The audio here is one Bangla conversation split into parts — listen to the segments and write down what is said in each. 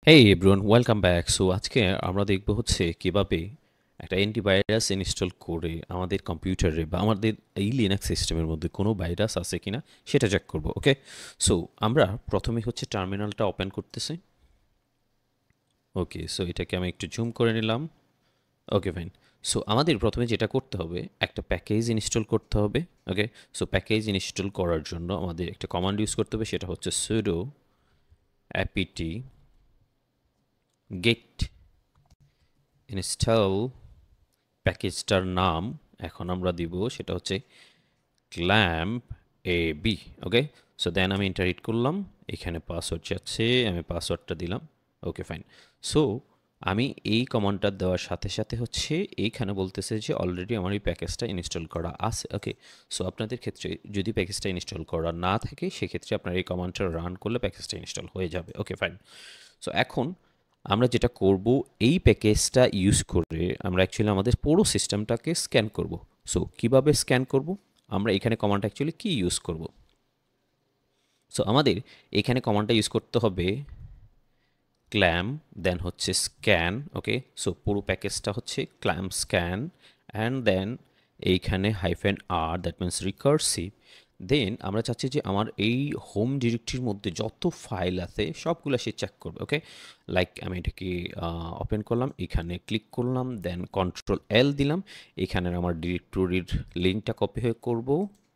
হেই এভরিওয়ান, ওয়েলকাম ব্যাক। সো আজকে আমরা দেখব হচ্ছে কিভাবে একটা অ্যান্টিভাইরাস ইনস্টল করে আমাদের কম্পিউটারে বা আমাদের এই লিনাক্স সিস্টেমের মধ্যে কোনো ভাইরাস আছে কিনা সেটা চেক করব। ওকে, সো আমরা প্রথমে হচ্ছে টার্মিনালটা ওপেন করতেছি। ওকে, সো এটাকে আমি একটু জুম করে নিলাম। Okay fine. সো আমাদের প্রথমে যেটা করতে হবে, একটা প্যাকেজ ইনস্টল করতে হবে। ওকে, সো প্যাকেজ ইনস্টল করার জন্য আমাদের একটা কমান্ড ইউজ করতে হবে, সেটা হচ্ছে sudo apt get install। প্যাকেজটার নাম এখন আমরা দিব, সেটা হচ্ছে clamp A B. Okay, so then আমি এন্টার হিট করলাম। এখানে পাসওয়ার্ড চাচ্ছে, আমি পাসওয়ার্ডটা দিলাম। Okay fine. সো আমি এই কমান্ডটা দেওয়ার সাথে সাথে হচ্ছে এইখানে বলতেছে যে অলরেডি আমার এই প্যাকেজটা ইনস্টল করা আছে। ওকে, সো আপনাদের ক্ষেত্রে যদি প্যাকেজটা ইনস্টল করা না থাকে সেক্ষেত্রে আপনার এই কমান্ডটা রান করলে প্যাকেজটা ইনস্টল হয়ে যাবে। Okay fine. সো এখন আমরা যেটা করব, এই প্যাকেজটা ইউজ করে আমরা অ্যাকচুয়ালি আমাদের পুরো সিস্টেমটাকে স্ক্যান করব। সো কিভাবে স্ক্যান করব, আমরা এখানে কমান্ডটা অ্যাকচুয়ালি কি ইউজ করব। সো আমাদের এখানে কমান্ডটা ইউজ করতে হবে ক্ল্যাম, দেন হচ্ছে স্ক্যান। ওকে, সো পুরো প্যাকেজটা হচ্ছে ক্ল্যাম স্ক্যান অ্যান্ড দেন এইখানে hyphen R, that means recursive. Then আমরা চাচ্ছি যে আমার এই হোম ডিরেক্টরির মধ্যে যত ফাইল আছে সবগুলো সে চেক করবে। ওকে, লাইক আমি এটাকে ওপেন করলাম, এখানে ক্লিক করলাম, দেন কন্ট্রোল এল দিলাম, এখানে আমার ডিরেক্টরির লিঙ্কটা কপি হয়ে করব,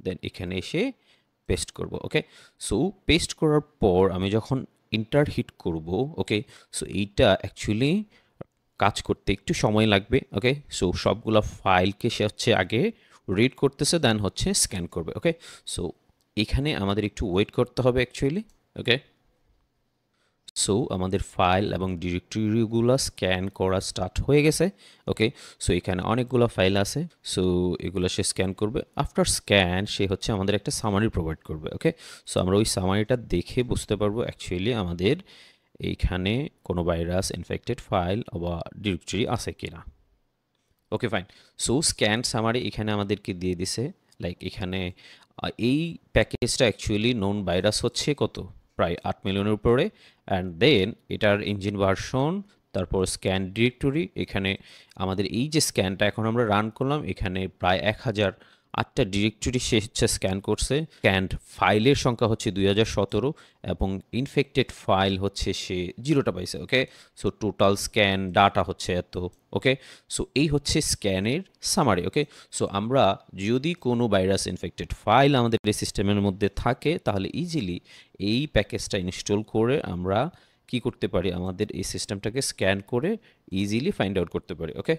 দেন এখানে এসে পেস্ট করব। ওকে, সো পেস্ট করার পর আমি যখন এন্টার হিট করব, ওকে, সো এইটা অ্যাকচুয়ালি কাজ করতে একটু সময় লাগবে। ওকে, সো সবগুলা ফাইলকে সে হচ্ছে আগে রিড করতেছে, দেন হচ্ছে স্ক্যান করবে। ওকে, সো এখানে আমাদের একটু ওয়েট করতে হবে অ্যাকচুয়ালি। ওকে, সো আমাদের ফাইল এবং ডিরেক্টরিগুলো স্ক্যান করা স্টার্ট হয়ে গেছে। ওকে, সো এখানে অনেকগুলো ফাইল আছে। সো এগুলো সে স্ক্যান করবে। আফটার স্ক্যান সে হচ্ছে আমাদের একটা সামারি প্রোভাইড করবে। ওকে, সো আমরা ওই সামারিটা দেখে বুঝতে পারবো অ্যাকচুয়ালি আমাদের এইখানে কোনো ভাইরাস ইনফেক্টেড ফাইল বা ডিরেক্টরি আছে কিনা। Okay fine. So scan summary এখানে আমাদেরকে দিয়ে দিছে, লাইক এখানে এই প্যাকেজটা অ্যাকচুয়ালি নোন ভাইরাস হচ্ছে কত, প্রায় 8 মিলিয়নের উপরে। অ্যান্ড দেন এটার ইঞ্জিন ভার্সন, তারপর স্ক্যান ডিরেক্টরি, এখানে আমাদের এই যে স্ক্যানটা এখন আমরা রান করলাম, এখানে প্রায় 1008টা ডিরেক্টরি সে হচ্ছে স্ক্যান করছে। স্ক্যান্ড ফাইলের সংখ্যা হচ্ছে 2017 এবং ইনফেক্টেড ফাইল হচ্ছে সে 0টা পাইছে। ওকে, সো টোটাল স্ক্যান ডাটা হচ্ছে এত। ওকে, সো এই হচ্ছে স্ক্যানের সামারি। ওকে, সো আমরা যদি কোনো ভাইরাস ইনফেক্টেড ফাইল আমাদের এই সিস্টেমের মধ্যে থাকে তাহলে ইজিলি এই প্যাকেজটা ইনস্টল করে আমরা কি করতে পারি, আমাদের এই সিস্টেমটাকে স্ক্যান করে ইজিলি ফাইন্ড আউট করতে পারি। ওকে,